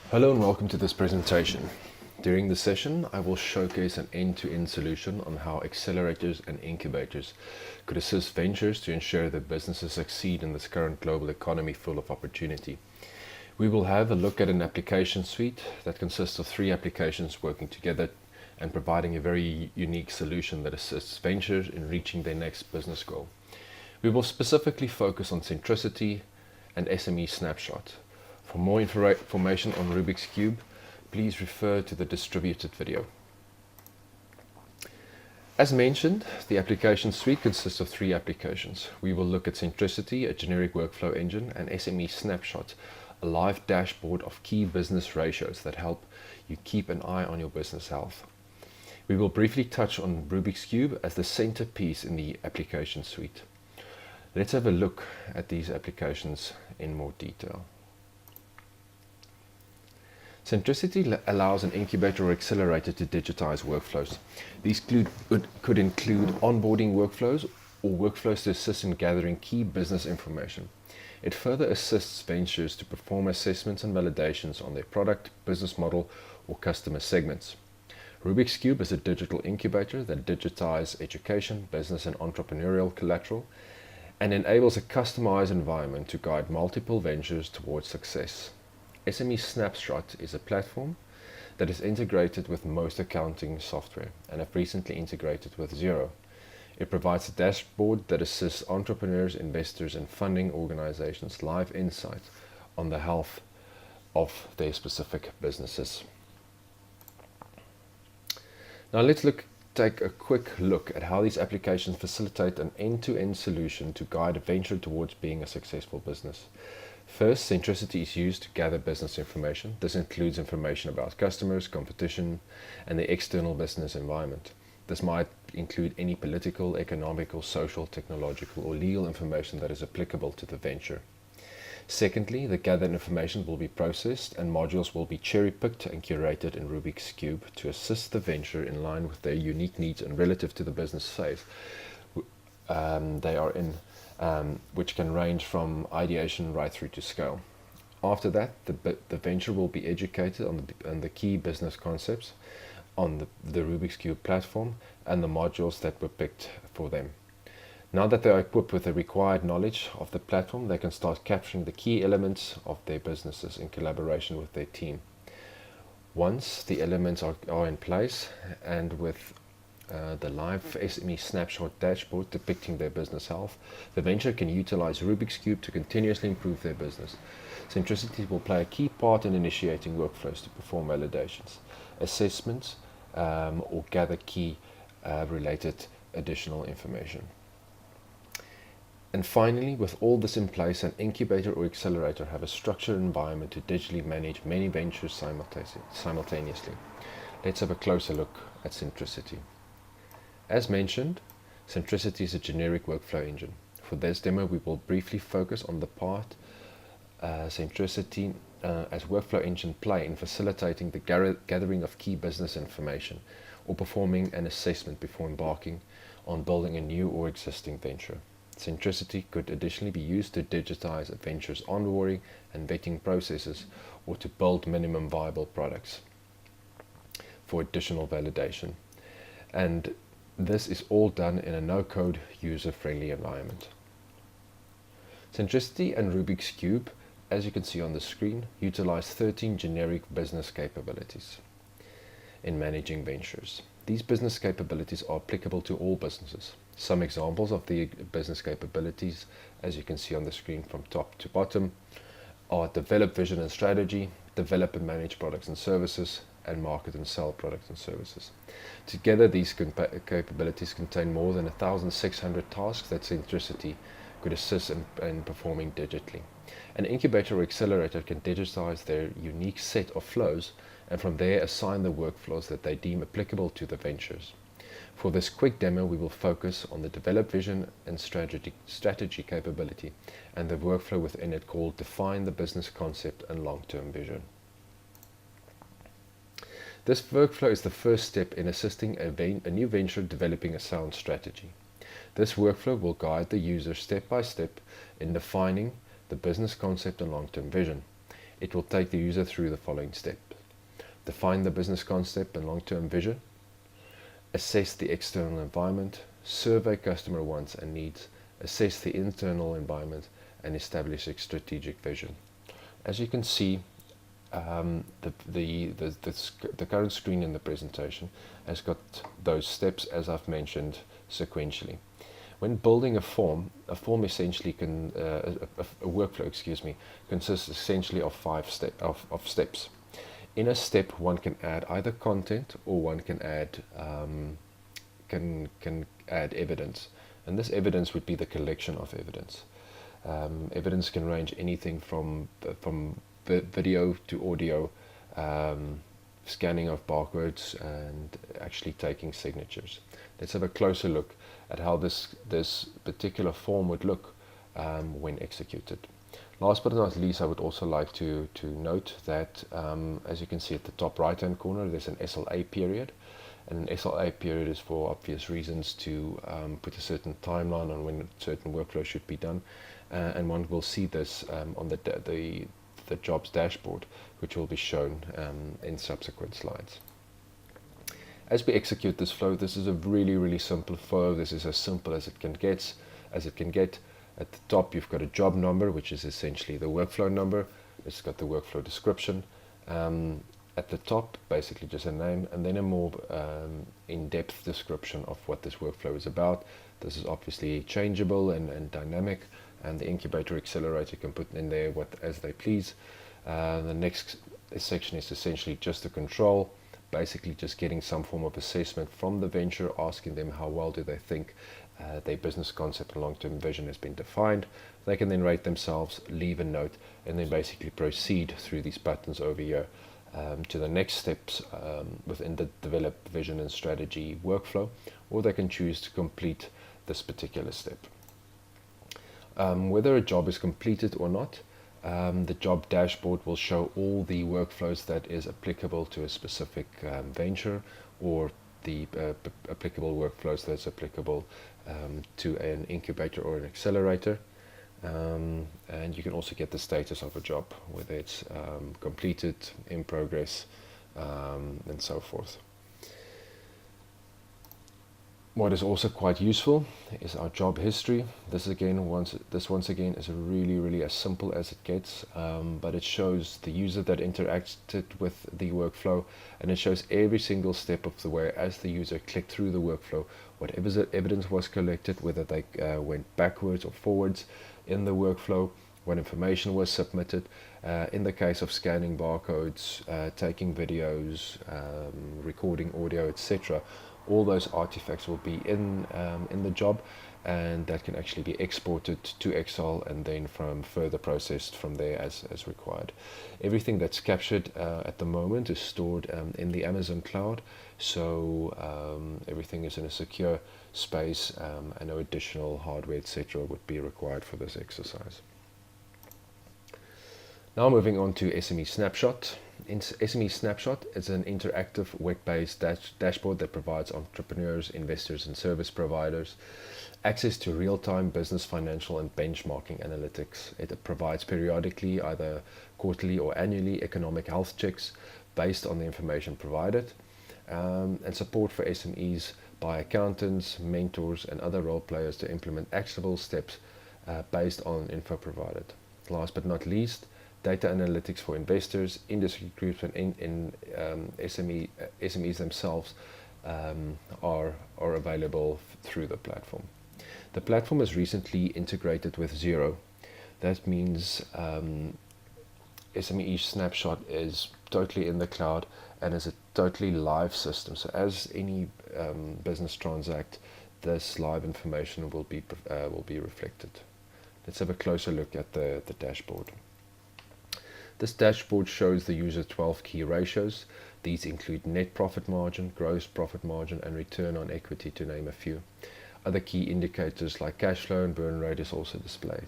Hello and welcome to this presentation. During this session, I will showcase an end-to-end solution on how accelerators and incubators could assist ventures to ensure that businesses succeed in this current global economy full of opportunity. We will have a look at an application suite that consists of 3 applications working together and providing a very unique solution that assists ventures in reaching their next business goal. We will specifically focus on Centricity and SMESnapShot. For more information on RubixCube, please refer to the distributed video. As mentioned, the application suite consists of 3 applications. We will look at Centricity, a generic workflow engine, and SMESnapShot, a live dashboard of key business ratios that help you keep an eye on your business health. We will briefly touch on RubixCube as the centerpiece in the application suite. Let's have a look at these applications in more detail. Centricity allows an incubator or accelerator to digitize workflows. These could include onboarding workflows or workflows to assist in gathering key business information. It further assists ventures to perform assessments and validations on their product, business model, or customer segments. RubixCube is a digital incubator that digitizes education, business, and entrepreneurial collateral and enables a customized environment to guide multiple ventures towards success. SMESnapShot is a platform that is integrated with most accounting software and have recently integrated with Xero. It provides a dashboard that assists entrepreneurs, investors, and funding organizations live insight on the health of their specific businesses. Now let's take a quick look at how these applications facilitate an end-to-end solution to guide a venture towards being a successful business. First, Centricity is used to gather business information. This includes information about customers, competition, and the external business environment. This might include any political, economical, social, technological, or legal information that is applicable to the venture. Secondly, the gathered information will be processed and modules will be cherry-picked and curated in RubixCube to assist the venture in line with their unique needs and relative to the business phase they are in, which can range from ideation right through to scale. After that, the venture will be educated on the key business concepts on the RubixCube platform and the modules that were picked for them. Now that they are equipped with the required knowledge of the platform, they can start capturing the key elements of their businesses in collaboration with their team. Once the elements are in place and with the live SMESnapShot dashboard depicting their business health, the venture can utilize RubixCube to continuously improve their business. Centricity will play a key part in initiating workflows to perform validations, assessments, or gather key related additional information. And finally, with all this in place, an incubator or accelerator have a structured environment to digitally manage many ventures simultaneously. Let's have a closer look at Centricity. As mentioned, Centricity is a generic workflow engine. For this demo, we will briefly focus on the part Centricity as workflow engine play in facilitating the gathering of key business information or performing an assessment before embarking on building a new or existing venture. Centricity could additionally be used to digitize a venture's onboarding and vetting processes or to build minimum viable products for additional validation. And this is all done in a no-code, user-friendly environment. Centricity and RubixCube, as you can see on the screen, utilize 13 generic business capabilities in managing ventures. These business capabilities are applicable to all businesses. Some examples of the business capabilities, as you can see on the screen from top to bottom, are develop vision and strategy, develop and manage products and services, and market and sell products and services. Together, these capabilities contain more than 1,600 tasks that Centricity could assist in performing digitally. An incubator or accelerator can digitize their unique set of flows and from there assign the workflows that they deem applicable to the ventures. For this quick demo, we will focus on the develop vision and strategy capability and the workflow within it called define the business concept and long-term vision. This workflow is the first step in assisting a new venture developing a sound strategy. This workflow will guide the user step by step in defining the business concept and long-term vision. It will take the user through the following steps. Define the business concept and long-term vision, assess the external environment, survey customer wants and needs, assess the internal environment, and establish a strategic vision. As you can see, the current screen in the presentation has got those steps, as I've mentioned, sequentially. When building a workflow, consists essentially of five steps. In a step, one can add either content or one can add evidence, and this evidence would be the collection of evidence. Evidence can range anything from video to audio, scanning of barcodes, and actually taking signatures. Let's have a closer look at how this particular form would look when executed. Last but not least, I would also like to note that as you can see at the top right hand corner, there's an SLA period, and an SLA period is for obvious reasons to put a certain timeline on when certain workflow should be done, and one will see this on the jobs dashboard, which will be shown in subsequent slides. As we execute this flow, this is a really simple flow. This is as simple as it can get. At the top, you've got a job number, which is essentially the workflow number. It's got the workflow description. At the top, basically just a name, and then a more in-depth description of what this workflow is about. This is obviously changeable and dynamic, and the incubator accelerator can put in there what as they please. The next section is essentially just the control, basically just getting some form of assessment from the venture, asking them how well do they think their business concept and long-term vision has been defined. They can then rate themselves, leave a note, and then basically proceed through these buttons over here to the next steps within the develop vision and strategy workflow, or they can choose to complete this particular step. Whether a job is completed or not, the job dashboard will show all the workflows that is applicable to a specific venture, or the applicable workflows that's applicable to an incubator or an accelerator. And you can also get the status of a job, whether it's completed, in progress, and so forth. What is also quite useful is our job history. This once again is really as simple as it gets, but it shows the user that interacted with the workflow, and it shows every single step of the way as the user clicked through the workflow, whatever evidence was collected, whether they went backwards or forwards in the workflow, what information was submitted. In the case of scanning barcodes, taking videos, recording audio, etc., all those artifacts will be in the job, and that can actually be exported to Excel and then further processed from there as required. Everything that's captured at the moment is stored in the Amazon cloud, so everything is in a secure space, and no additional hardware, etc., would be required for this exercise. Now moving on to SMESnapShot. SMESnapShot is an interactive web-based dashboard that provides entrepreneurs, investors, and service providers access to real-time business, financial, and benchmarking analytics. It provides periodically, either quarterly or annually, economic health checks based on the information provided, and support for SMEs by accountants, mentors, and other role players to implement actionable steps based on info provided. Last but not least, data analytics for investors, industry groups, and SMEs themselves are available through the platform. The platform is recently integrated with Xero. That means SMESnapShot is totally in the cloud and is a totally live system. So as any business transact, this live information will be reflected. Let's have a closer look at the dashboard. This dashboard shows the user 12 key ratios. These include net profit margin, gross profit margin, and return on equity, to name a few. Other key indicators like cash flow and burn rate is also displayed.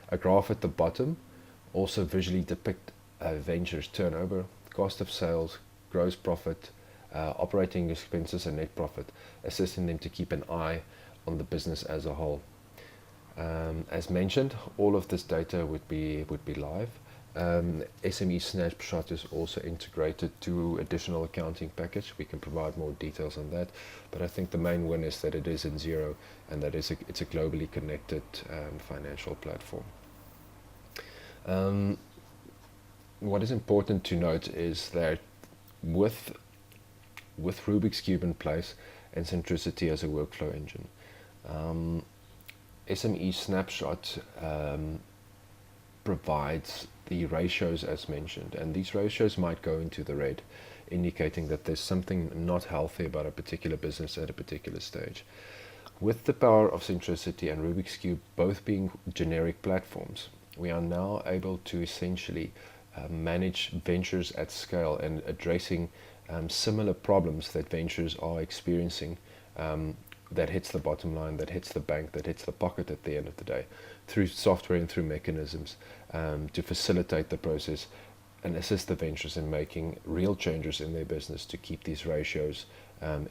A graph at the bottom also visually depicts a venture's turnover, cost of sales, gross profit, operating expenses, and net profit, assisting them to keep an eye on the business as a whole. As mentioned, all of this data would be live, SMESnapShot is also integrated to additional accounting package. We can provide more details on that, but I think the main win is that it is in Zero, and that it's a globally connected financial platform. What is important to note is that with RubixCube in place and Centricity as a workflow engine, SMESnapShot provides the ratios as mentioned, and these ratios might go into the red, indicating that there's something not healthy about a particular business at a particular stage. With the power of Centricity and RubixCube both being generic platforms, we are now able to essentially manage ventures at scale and addressing similar problems that ventures are experiencing, that hits the bottom line, that hits the bank, that hits the pocket at the end of the day, through software and through mechanisms to facilitate the process and assist the ventures in making real changes in their business to keep these ratios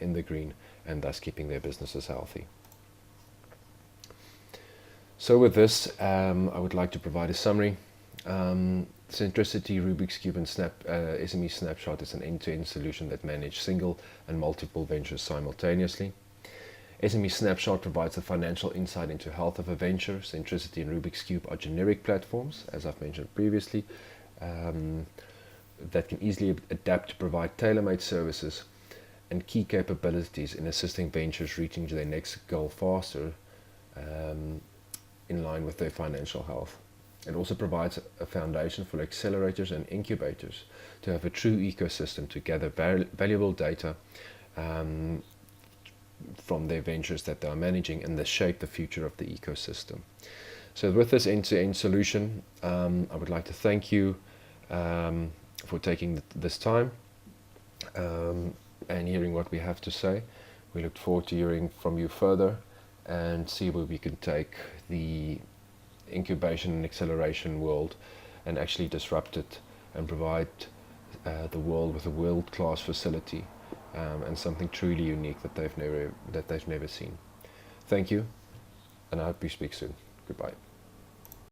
in the green, and thus keeping their businesses healthy. So with this, I would like to provide a summary. Centricity, RubixCube, and SMESnapShot is an end-to-end solution that manages single and multiple ventures simultaneously. SMESnapShot provides a financial insight into health of a venture. Centricity and RubixCube are generic platforms, as I've mentioned previously, that can easily adapt to provide tailor-made services and key capabilities in assisting ventures reaching their next goal faster, in line with their financial health. It also provides a foundation for accelerators and incubators to have a true ecosystem to gather valuable data from their ventures that they are managing, and they shape the future of the ecosystem. So with this end-to-end solution, I would like to thank you for taking this time and hearing what we have to say. We look forward to hearing from you further and see where we can take the incubation and acceleration world and actually disrupt it and provide the world with a world-class facility and something truly unique that they've never seen. Thank you, and I hope we speak soon. Goodbye.